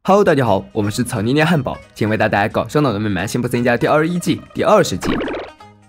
Hello， 大家好，我们是草泥捏汉堡，今天为大家带来搞笑脑的美漫幸福增加第21季第20集。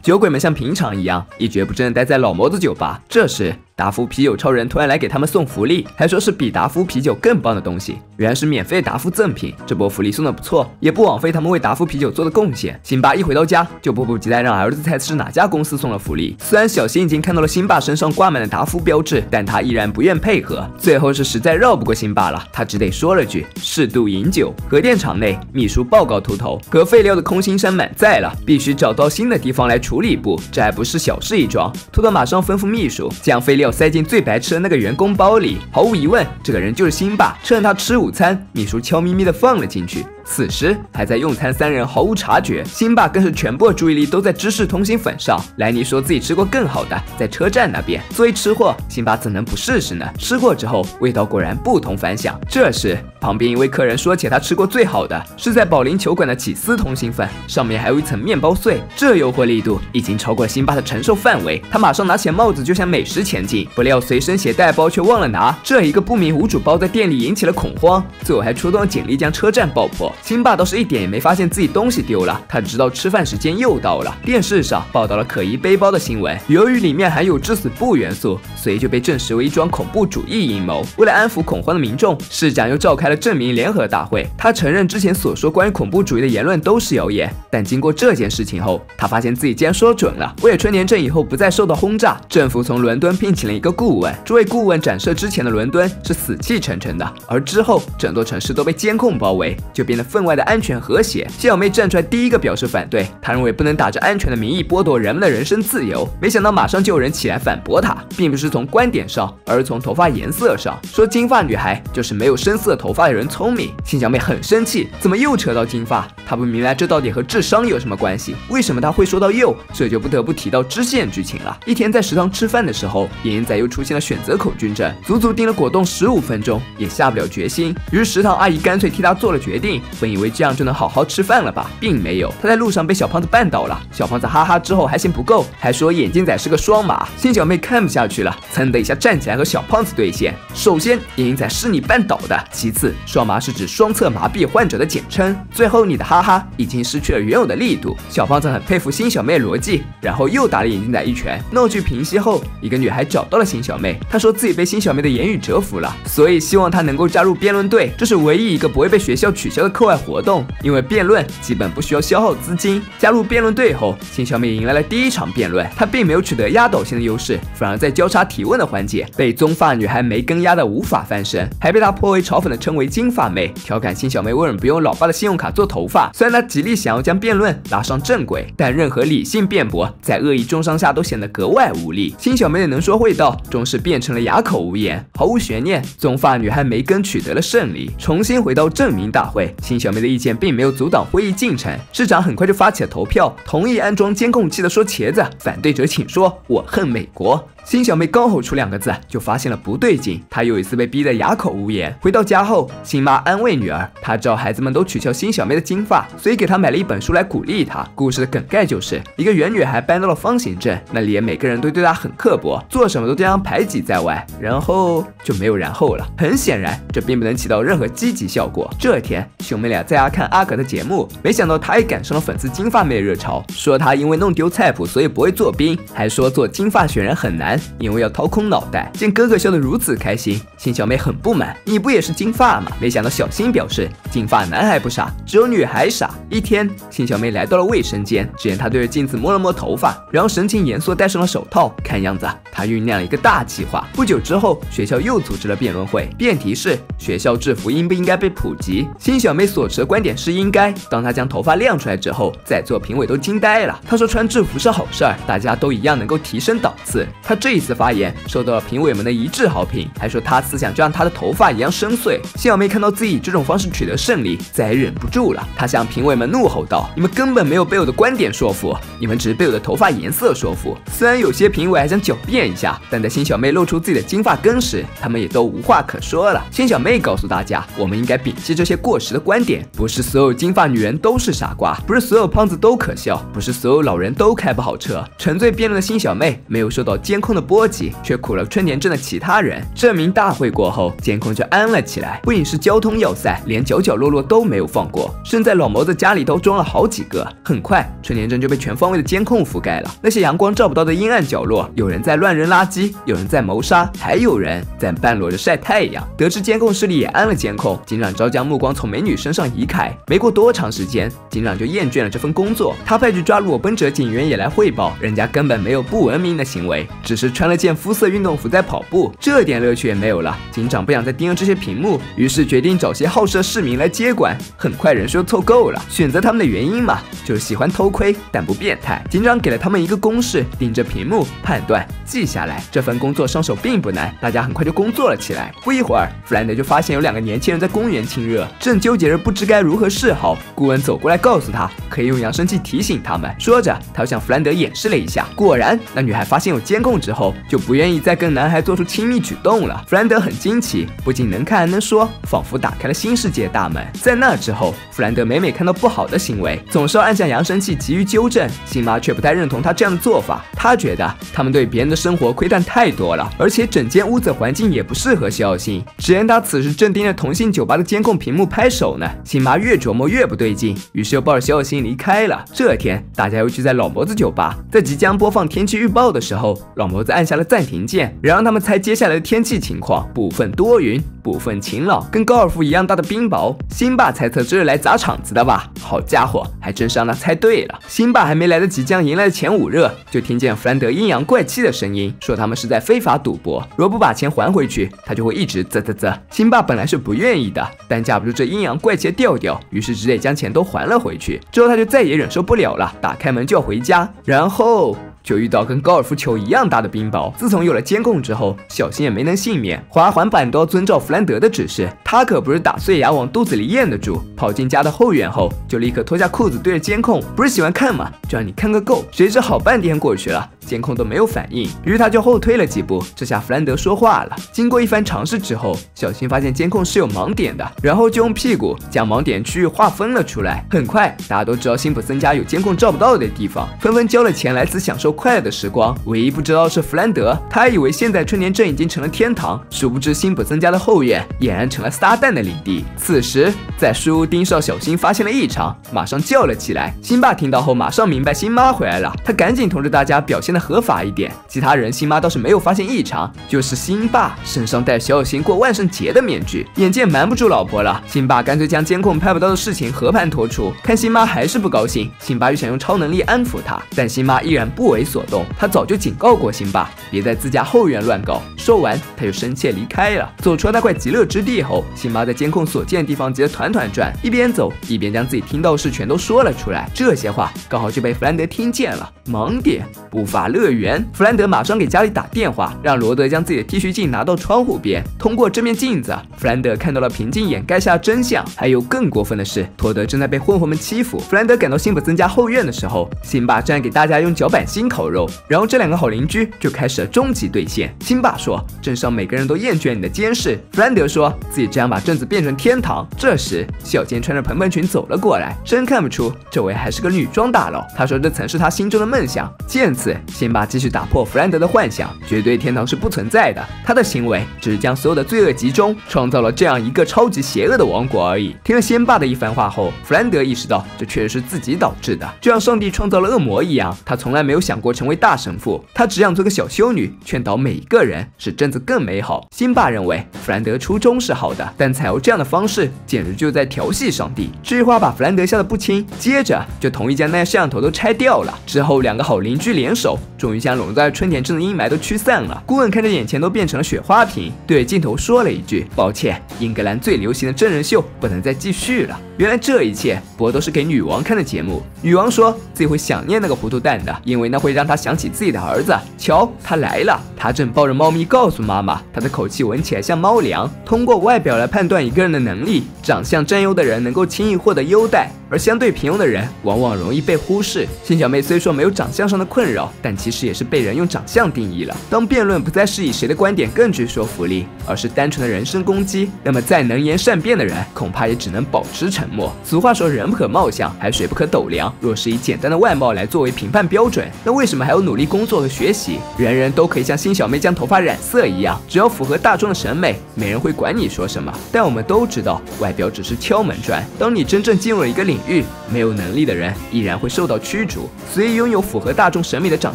酒鬼们像平常一样一蹶不振地待在老谋子酒吧，这时达芙啤酒超人突然来给他们送福利，还说是比达芙啤酒更棒的东西，原来是免费达芙赠品。这波福利送的不错，也不枉费他们为达芙啤酒做的贡献。辛巴一回到家就迫不及待让儿子猜是哪家公司送了福利。虽然小新已经看到了辛巴身上挂满了达芙标志，但他依然不愿配合。最后是实在绕不过辛巴了，他只得说了句适度饮酒。核电厂内，秘书报告秃头，核废料的空心山满载了，必须找到新的地方来处理部，这还不是小事一桩。秃头马上吩咐秘书将废料塞进最白痴的那个员工包里，毫无疑问，这个人就是辛巴。趁他吃午餐，秘书悄咪咪地放了进去。此时还在用餐三人毫无察觉，辛巴更是全部注意力都在芝士通心粉上。莱尼说自己吃过更好的，在车站那边。作为吃货，辛巴怎能不试试呢？吃过之后，味道果然不同凡响。这时旁边一位客人说起他吃过最好的是在保龄球馆的起司通心粉，上面还有一层面包碎。这诱惑力度已经超过辛巴的承受范围，他马上拿起帽子就向美食前进，不料随身携带包却忘了拿，这一个不明无主包在店里引起了恐慌，最后还出动了警力将车站爆破。辛巴倒是一点也没发现自己东西丢了，他知道吃饭时间又到了。电视上报道了可疑背包的新闻，由于里面含有致死部元素，所以就被证实为一桩恐怖主义阴谋。为了安抚恐慌的民众，市长又召开了证明联合大会。他承认之前所说关于恐怖主义的言论都是谣言，但经过这件事情后，他发现自己竟然说准了。为了春田镇以后不再受到轰炸，政府从伦敦聘请了一个顾问。这位顾问展示之前的伦敦是死气沉沉的，而之后整座城市都被监控包围，就变得分外的安全和谐。谢小妹站出来第一个表示反对，她认为不能打着安全的名义剥夺人们的人身自由。没想到马上就有人起来反驳她，并不是从观点上，而是从头发颜色上，说金发女孩就是没有深色头发的人聪明。谢小妹很生气，怎么又扯到金发？她不明白这到底和智商有什么关系？为什么她会说到又？这就不得不提到支线剧情了。一天在食堂吃饭的时候，野鹰仔又出现了选择恐惧症，足足盯了果冻15分钟，也下不了决心。于是食堂阿姨干脆替他做了决定，本以为这样就能好好吃饭了吧，并没有。他在路上被小胖子绊倒了，小胖子哈哈之后还嫌不够，还说眼镜仔是个双马。新小妹看不下去了，噌的一下站起来和小胖子对线。首先，眼镜仔是你绊倒的；其次，双麻是指双侧麻痹患者的简称；最后，你的哈哈已经失去了原有的力度。小胖子很佩服新小妹的逻辑，然后又打了眼镜仔一拳。闹剧平息后，一个女孩找到了新小妹，她说自己被新小妹的言语折服了，所以希望她能够加入辩论队，这是唯一一个不会被学校取消的课外活动，因为辩论基本不需要消耗资金。加入辩论队后，新小妹迎来了第一场辩论，她并没有取得压倒性的优势，反而在交叉提问的环节被棕发女孩梅根压得无法翻身，还被她颇为嘲讽的称为金发妹，调侃新小妹为什么不用老爸的信用卡做头发。虽然她极力想要将辩论拉上正轨，但任何理性辩驳在恶意中伤下都显得格外无力。新小妹的能说会道终是变成了哑口无言。毫无悬念，棕发女孩梅根取得了胜利，重新回到证明大会。新小妹的意见并没有阻挡会议进程，市长很快就发起了投票，同意安装监控器的说茄子，反对者请说我恨美国。新小妹刚吼出2个字，就发现了不对劲，她又一次被逼得哑口无言。回到家后，新妈安慰女儿，她知道孩子们都取笑新小妹的金发，所以给她买了一本书来鼓励她。故事的梗概就是一个原女孩搬到了方形镇，那里每个人都对她很刻薄，做什么都将她排挤在外，然后就没有然后了。很显然，这并不能起到任何积极效果。这天，兄妹俩在家看阿格的节目，没想到他也赶上了粉丝金发妹的热潮，说他因为弄丢菜谱，所以不会做兵，还说做金发选人很难，因为要掏空脑袋。见哥哥笑得如此开心，新小妹很不满，你不也是金发吗？没想到小新表示，金发男孩不傻，只有女孩傻。一天，新小妹来到了卫生间，只见她对着镜子摸了摸头发，然后神情严肃戴上了手套，看样子她酝酿了一个大计划。不久之后，学校又组织了辩论会，辩题是学校制服应不应该被普及。新小妹所持的观点是应该。当她将头发亮出来之后，在座评委都惊呆了。她说穿制服是好事儿，大家都一样能够提升档次。她这一次发言受到了评委们的一致好评，还说她思想就像她的头发一样深邃。新小妹看到自己以这种方式取得胜利，再也忍不住了，她向评委们怒吼道：你们根本没有被我的观点说服，你们只是被我的头发颜色说服。虽然有些评委还想狡辩一下，但在新小妹露出自己的金发根时，他们也都无话可说了。新小妹告诉大家，我们应该摒弃这些过时的观点，不是所有金发女人都是傻瓜，不是所有胖子都可笑，不是所有老人都开不好车。沉醉辩论的新小妹没有受到监控的波及，却苦了春田镇的其他人。证明大会会过后，监控就安了起来，不仅是交通要塞，连角角落落都没有放过，甚至在老毛子家里头装了好几个。很快，春田镇就被全方位的监控覆盖了。那些阳光照不到的阴暗角落，有人在乱扔垃圾，有人在谋杀，还有人在半裸着晒太阳。得知监控室里也安了监控，警长招将目光从美女身上移开。没过多长时间，警长就厌倦了这份工作，他派去抓裸奔者警员也来汇报，人家根本没有不文明的行为，只是穿了件肤色运动服在跑步，这点乐趣也没有了。警长不想再盯着这些屏幕，于是决定找些好色市民来接管。很快人数凑够了，选择他们的原因嘛，就是喜欢偷窥但不变态。警长给了他们一个公式，盯着屏幕判断记下来。这份工作上手并不难，大家很快就工作了起来。不一会儿，弗兰德就发现有2个年轻人在公园亲热，正纠结着不知该如何是好。顾问走过来告诉他，可以用扬声器提醒他们。说着，他又向弗兰德演示了一下。果然，那女孩发现有监控之后，就不愿意再跟男孩做出亲密举动了。弗兰德很惊奇，不仅能看还能说，仿佛打开了新世界大门。在那之后，弗兰德每每看到不好的行为，总是要按下扬声器急于纠正。辛妈却不太认同他这样的做法，他觉得他们对别人的生活窥探太多了，而且整间屋子环境也不适合肖星。只见他此时正盯着同性酒吧的监控屏幕拍手呢。辛妈越琢磨越不对劲，于是又抱着肖星离开了。这天，大家又聚在老谋子酒吧，在即将播放天气预报的时候，老谋子按下了暂停键，然后他们猜接下来的天气情况，部分多云，部分晴朗，跟高尔夫一样大的冰雹。辛爸猜测这是来砸场子的吧？好家伙，还真是让他猜对了。辛爸还没来得及将迎来的前5热，就听见弗兰德阴阳怪气的声音，说他们是在非法赌博，若不把钱还回去，他就会一直啧啧啧。辛爸本来是不愿意的，但架不住这阴阳怪气的调调，于是只得将钱都还了回去。之后他就再也忍受不了了，打开门就要回家，然后就遇到跟高尔夫球一样大的冰雹。自从有了监控之后，小新也没能幸免，滑环板都要遵照弗兰德的指示。他可不是打碎牙往肚子里咽得住。跑进家的后院后，就立刻脱下裤子对着监控，不是喜欢看吗？就让你看个够。谁知好半天过去了，监控都没有反应，于是他就后退了几步。这下弗兰德说话了。经过一番尝试之后，小新发现监控是有盲点的，然后就用屁股将盲点区域划分了出来。很快，大家都知道辛普森家有监控照不到的地方，纷纷交了钱来此享受快乐的时光。唯一不知道是弗兰德，他还以为现在春田镇已经成了天堂，殊不知辛普森家的后院俨然成了撒旦的领地。此时，在书屋盯梢小新发现了异常，马上叫了起来。辛爸听到后马上明白辛妈回来了，他赶紧通知大家表现的合法一点。其他人辛妈倒是没有发现异常，就是辛爸身上戴小新过万圣节的面具。眼见瞒不住老婆了，辛爸干脆将监控拍不到的事情和盘托出。看辛妈还是不高兴，辛爸又想用超能力安抚她，但辛妈依然不为所动。他早就警告过辛爸，别在自家后院乱搞。说完，他就生气离开了。走出了那块极乐之地后，辛妈在监控所见的地方急得团团转，一边走一边将自己听到的事全都说了出来。这些话刚好就被弗兰德听见了。盲点，不法乐园。弗兰德马上给家里打电话，让罗德将自己的剃须镜拿到窗户边。通过这面镜子，弗兰德看到了平静掩盖下的真相。还有更过分的是，托德正在被混混们欺负。弗兰德赶到辛普森家后院的时候，辛爸正在给大家用脚板心烤肉，然后这2个好邻居就开始了终极对线。辛爸说，镇上每个人都厌倦你的监视。弗兰德说自己这样把镇子变成天堂。这时，小健穿着蓬蓬裙走了过来，真看不出这位还是个女装大佬。他说这曾是他心中的梦想。见此，辛爸继续打破弗兰德的幻想，绝对天堂是不存在的，他的行为只是将所有的罪恶集中，创造了这样一个超级邪恶的王国而已。听了辛爸的一番话后，弗兰德意识到这确实是自己导致的，就像上帝创造了恶魔一样，他从来没有想过成为大神父，他只想做个小修女，劝导每一个人，使镇子更美好。辛爸认为弗兰德初衷是好的，但采用这样的方式简直就在调戏上帝。这句话把弗兰德吓得不轻，接着就同意将那些摄像头都拆掉了。之后2个好邻居联手，终于将笼罩在春田镇的阴霾都驱散了。顾问看着眼前都变成了雪花瓶，对着镜头说了一句：“抱歉，英格兰最流行的真人秀不能再继续了。”原来这一切不过都是给女王看的节目。女王说自己会想念那个糊涂蛋的，因为那会让她想起自己的儿子。瞧，他来了！他正抱着猫咪告诉妈妈，他的口气闻起来像猫粮。通过外表来判断一个人的能力，长相占优的人能够轻易获得优待，而相对平庸的人往往容易被忽视。辛小妹虽说没有长相上的困扰，但其实实也是被人用长相定义了。当辩论不再是以谁的观点更具说服力，而是单纯的人身攻击，那么再能言善辩的人，恐怕也只能保持沉默。俗话说人不可貌相，海水不可斗量。若是以简单的外貌来作为评判标准，那为什么还要努力工作和学习？人人都可以像新小妹将头发染色一样，只要符合大众的审美，没人会管你说什么。但我们都知道，外表只是敲门砖。当你真正进入了一个领域，没有能力的人依然会受到驱逐。所以拥有符合大众审美的长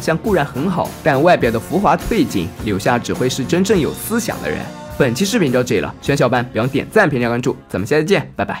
相固然很好，但外表的浮华褪尽，留下只会是真正有思想的人。本期视频就到这里了，喜欢小伙伴别忘点赞、评论、关注，咱们下期见，拜拜。